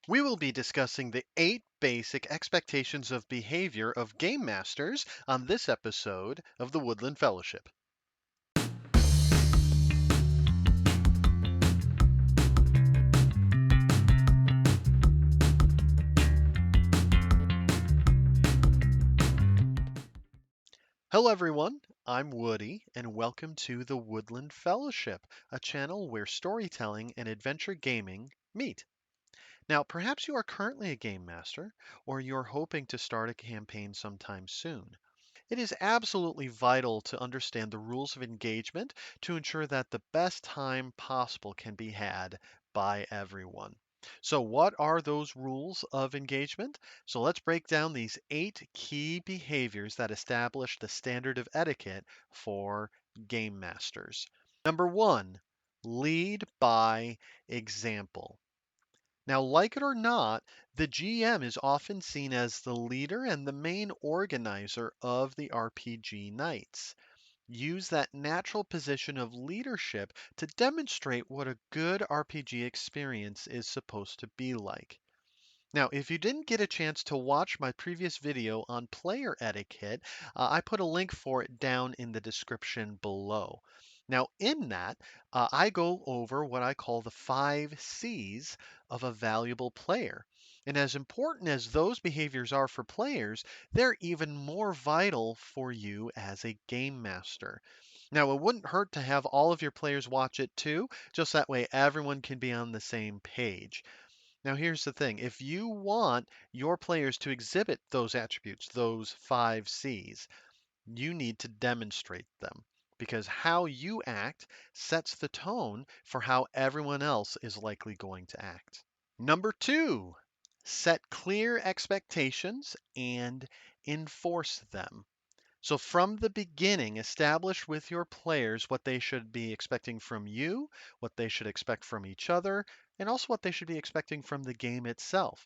We will be discussing the 8 basic expectations of behavior of game masters on this episode of the Woodland Fellowship. Hello, everyone. I'm Woody, and welcome to the Woodland Fellowship, a channel where storytelling and adventure gaming meet. Now, perhaps you are currently a game master, or you're hoping to start a campaign sometime soon. It is absolutely vital to understand the rules of engagement to ensure that the best time possible can be had by everyone. So, what are those rules of engagement? So, let's break down these 8 key behaviors that establish the standard of etiquette for game masters. Number 1, lead by example. Now, like it or not, the GM is often seen as the leader and the main organizer of the RPG nights. Use that natural position of leadership to demonstrate what a good RPG experience is supposed to be like. Now, if you didn't get a chance to watch my previous video on player etiquette, I put a link for it down in the description below. Now, in that, I go over what I call the 5 C's of a valuable player. And as important as those behaviors are for players, they're even more vital for you as a game master. Now, it wouldn't hurt to have all of your players watch it too, just that way everyone can be on the same page. Now, here's the thing. If you want your players to exhibit those attributes, those 5 C's, you need to demonstrate them because how you act sets the tone for how everyone else is likely going to act. Number 2, set clear expectations and enforce them. So from the beginning, establish with your players what they should be expecting from you, what they should expect from each other, and also what they should be expecting from the game itself.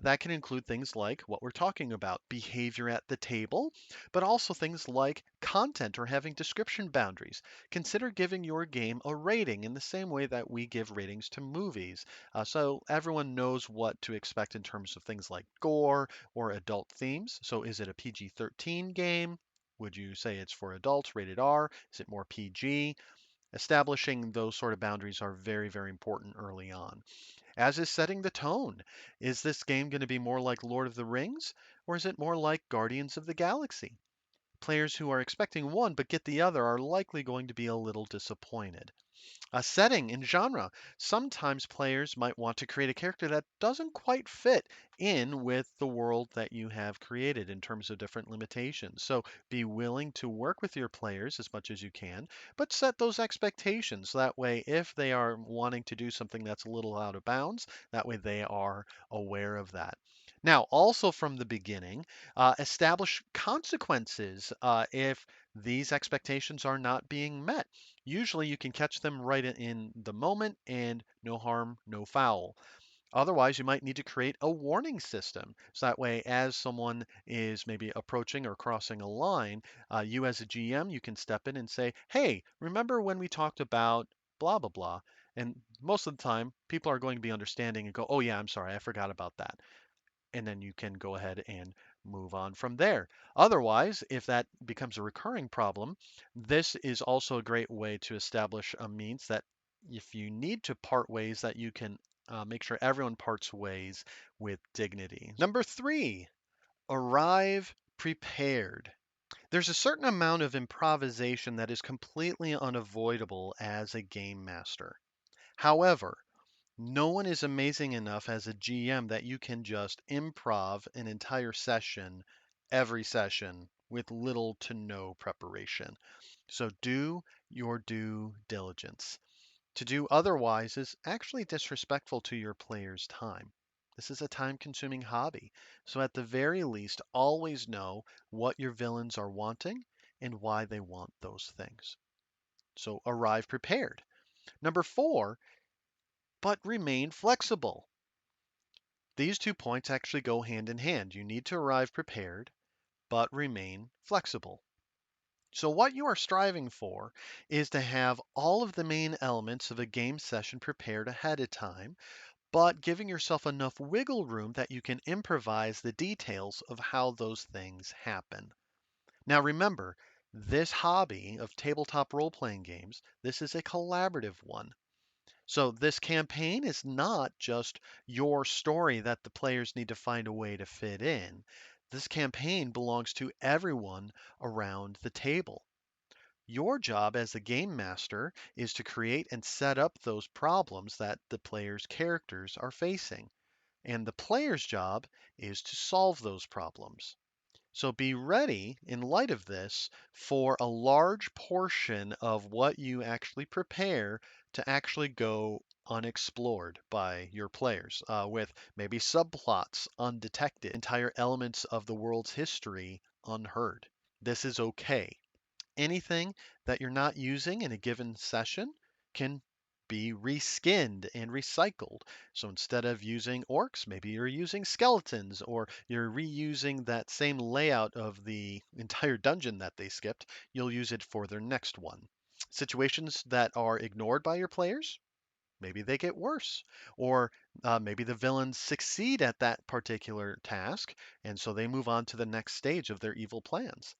That can include things like what we're talking about, behavior at the table, but also things like content or having description boundaries. Consider giving your game a rating in the same way that we give ratings to movies, so everyone knows what to expect in terms of things like gore or adult themes. So is it a PG-13 game? Would you say it's for adults, rated R? Is it more PG? Establishing those sort of boundaries are very, very important early on. As is setting the tone. Is this game going to be more like Lord of the Rings, or is it more like Guardians of the Galaxy? Players who are expecting one but get the other are likely going to be a little disappointed. A setting and genre. Sometimes players might want to create a character that doesn't quite fit in with the world that you have created in terms of different limitations. So be willing to work with your players as much as you can, but set those expectations. That way, if they are wanting to do something that's a little out of bounds, that way they are aware of that. Now, also from the beginning, establish consequences if these expectations are not being met. Usually you can catch them right in the moment and no harm, no foul. Otherwise, you might need to create a warning system. So that way, as someone is maybe approaching or crossing a line, you as a GM, you can step in and say, hey, remember when we talked about blah, blah, blah? And most of the time, people are going to be understanding and go, oh, yeah, I'm sorry, I forgot about that, and then you can go ahead and move on from there. Otherwise, if that becomes a recurring problem, this is also a great way to establish a means that if you need to part ways, that you can make sure everyone parts ways with dignity. Number 3, arrive prepared. There's a certain amount of improvisation that is completely unavoidable as a game master. However, no one is amazing enough as a GM that you can just improv an entire session every session with little to no preparation. So do your due diligence. To do otherwise is actually disrespectful to your player's time. This is a time consuming hobby. So, at the very least, always know what your villains are wanting and why they want those things. So, arrive prepared. Number 4, but remain flexible. These 2 points actually go hand in hand. You need to arrive prepared, but remain flexible. So, what you are striving for is to have all of the main elements of a game session prepared ahead of time, but giving yourself enough wiggle room that you can improvise the details of how those things happen. Now remember, this hobby of tabletop role-playing games, this is a collaborative one. So this campaign is not just your story that the players need to find a way to fit in. This campaign belongs to everyone around the table. Your job as the game master is to create and set up those problems that the players' characters are facing. And the player's job is to solve those problems. So be ready, in light of this, for a large portion of what you actually prepare to actually go unexplored by your players, with maybe subplots undetected, entire elements of the world's history unheard. This is okay. Anything that you're not using in a given session can be reskinned and recycled. So instead of using orcs, maybe you're using skeletons, or you're reusing that same layout of the entire dungeon that they skipped. You'll use it for their next one. Situations that are ignored by your players, maybe they get worse. Or maybe the villains succeed at that particular task, and so they move on to the next stage of their evil plans.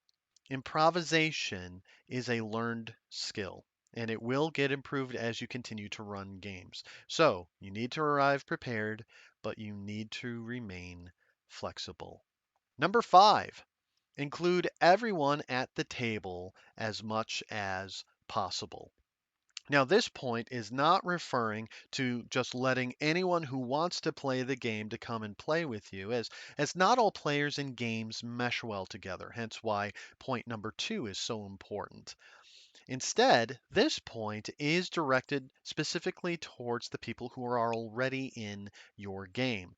Improvisation is a learned skill, and it will get improved as you continue to run games. So you need to arrive prepared, but you need to remain flexible. Number 5, include everyone at the table as much as possible. Now, this point is not referring to just letting anyone who wants to play the game to come and play with you, as not all players in games mesh well together, hence why point number 2 is so important. Instead, this point is directed specifically towards the people who are already in your game.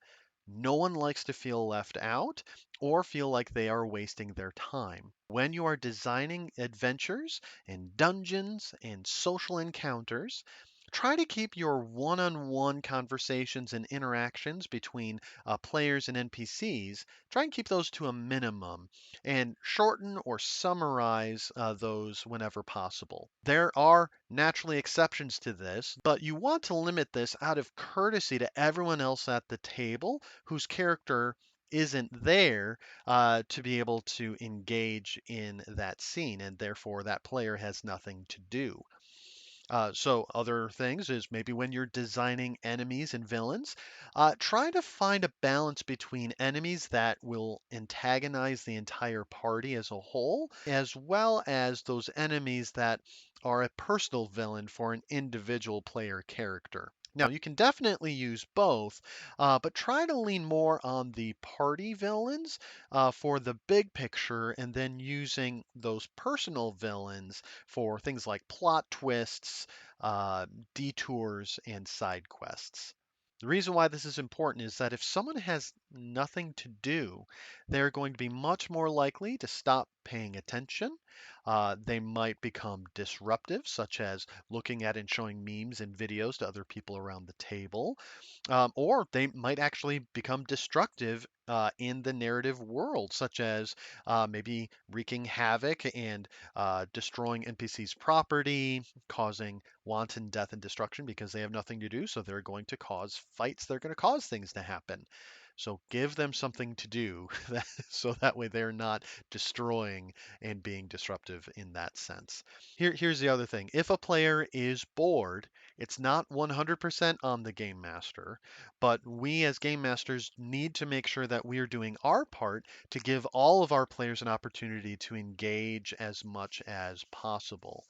No one likes to feel left out or feel like they are wasting their time. When you are designing adventures and dungeons and social encounters, try to keep your one on one conversations and interactions between players and NPCs, try and keep those to a minimum and shorten or summarize those whenever possible. There are naturally exceptions to this, but you want to limit this out of courtesy to everyone else at the table whose character isn't there to be able to engage in that scene, and therefore that player has nothing to do. So other things is maybe when you're designing enemies and villains, try to find a balance between enemies that will antagonize the entire party as a whole, as well as those enemies that are a personal villain for an individual player character. Now, you can definitely use both, but try to lean more on the party villains for the big picture, and then using those personal villains for things like plot twists, uh, detours, and side quests. The reason why this is important is that if someone has nothing to do, they're going to be much more likely to stop paying attention. They might become disruptive, such as looking at and showing memes and videos to other people around the table. Or they might actually become destructive in the narrative world, such as maybe wreaking havoc and destroying NPC's property, causing wanton death and destruction because they have nothing to do. So they're going to cause fights. They're going to cause things to happen. So give them something to do so that way they're not destroying and being disruptive in that sense. Here's the other thing. If a player is bored, it's not 100% on the game master, but we as game masters need to make sure that we are doing our part to give all of our players an opportunity to engage as much as possible.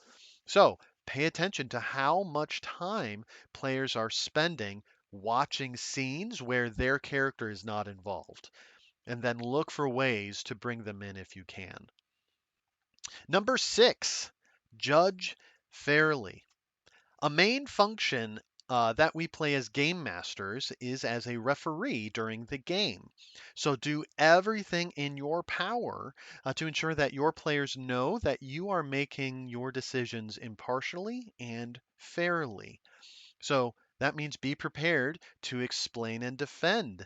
So pay attention to how much time players are spending watching scenes where their character is not involved, and then look for ways to bring them in if you can. Number 6, judge fairly. A main function that we play as game masters is as a referee during the game. So do everything in your power to ensure that your players know that you are making your decisions impartially and fairly. So that means be prepared to explain and defend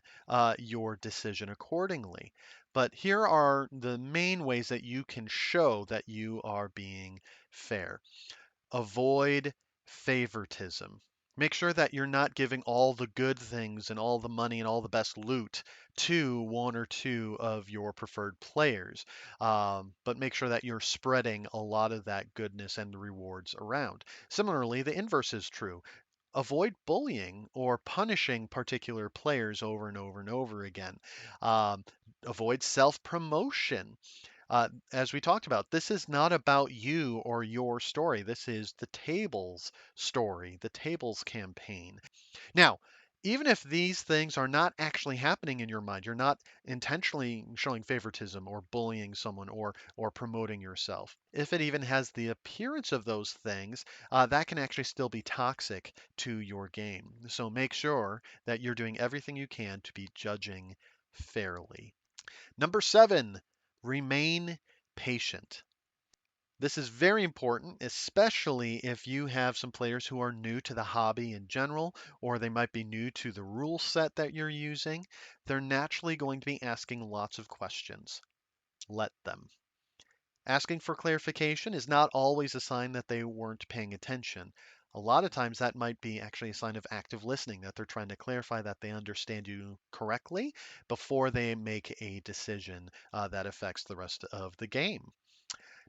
your decision accordingly. But here are the main ways that you can show that you are being fair. Avoid favoritism. Make sure that you're not giving all the good things and all the money and all the best loot to one or two of your preferred players. But make sure that you're spreading a lot of that goodness and the rewards around. Similarly, the inverse is true. Avoid bullying or punishing particular players over and over and over again. Um, Avoid self promotion. As we talked about, this is not about you or your story. This is the table's story, the table's campaign. Now, even if these things are not actually happening in your mind, you're not intentionally showing favoritism or bullying someone or promoting yourself. If it even has the appearance of those things, that can actually still be toxic to your game. So make sure that you're doing everything you can to be judging fairly. Number 7, remain patient. This is very important, especially if you have some players who are new to the hobby in general, or they might be new to the rule set that you're using. They're naturally going to be asking lots of questions. Let them. Asking for clarification is not always a sign that they weren't paying attention. A lot of times that might be actually a sign of active listening, that they're trying to clarify that they understand you correctly before they make a decision that affects the rest of the game.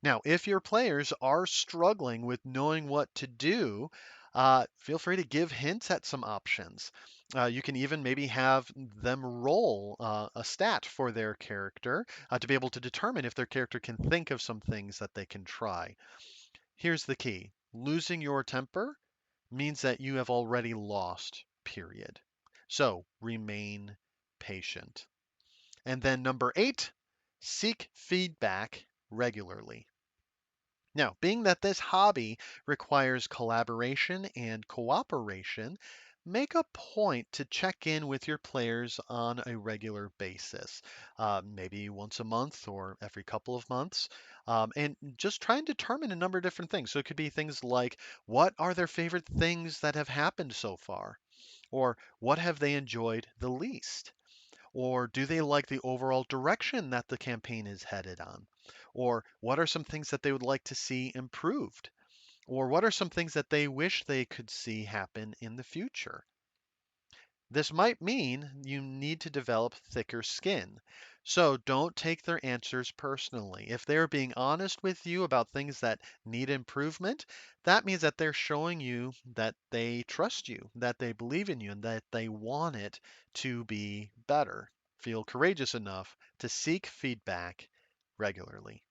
Now, if your players are struggling with knowing what to do, feel free to give hints at some options. You can even maybe have them roll a stat for their character to be able to determine if their character can think of some things that they can try. Here's the key: losing your temper means that you have already lost, period. So remain patient. And then number 8, seek feedback regularly. Now, being that this hobby requires collaboration and cooperation, make a point to check in with your players on a regular basis, maybe once a month or every couple of months, and just try and determine a number of different things. So it could be things like, what are their favorite things that have happened so far? Or what have they enjoyed the least? Or do they like the overall direction that the campaign is headed on? Or what are some things that they would like to see improved? Or what are some things that they wish they could see happen in the future? This might mean you need to develop thicker skin. So don't take their answers personally. If they're being honest with you about things that need improvement, that means that they're showing you that they trust you, that they believe in you, and that they want it to be better. Feel courageous enough to seek feedback regularly.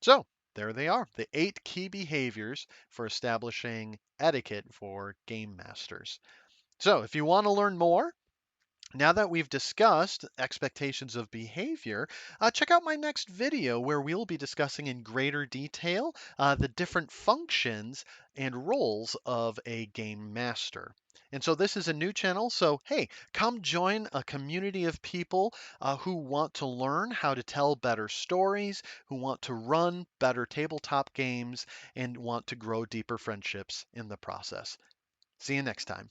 So, there they are, the 8 key behaviors for establishing etiquette for game masters. So, if you want to learn more, now that we've discussed expectations of behavior, check out my next video where we'll be discussing in greater detail the different functions and roles of a game master. And so this is a new channel, so hey, come join a community of people who want to learn how to tell better stories, who want to run better tabletop games, and want to grow deeper friendships in the process. See you next time.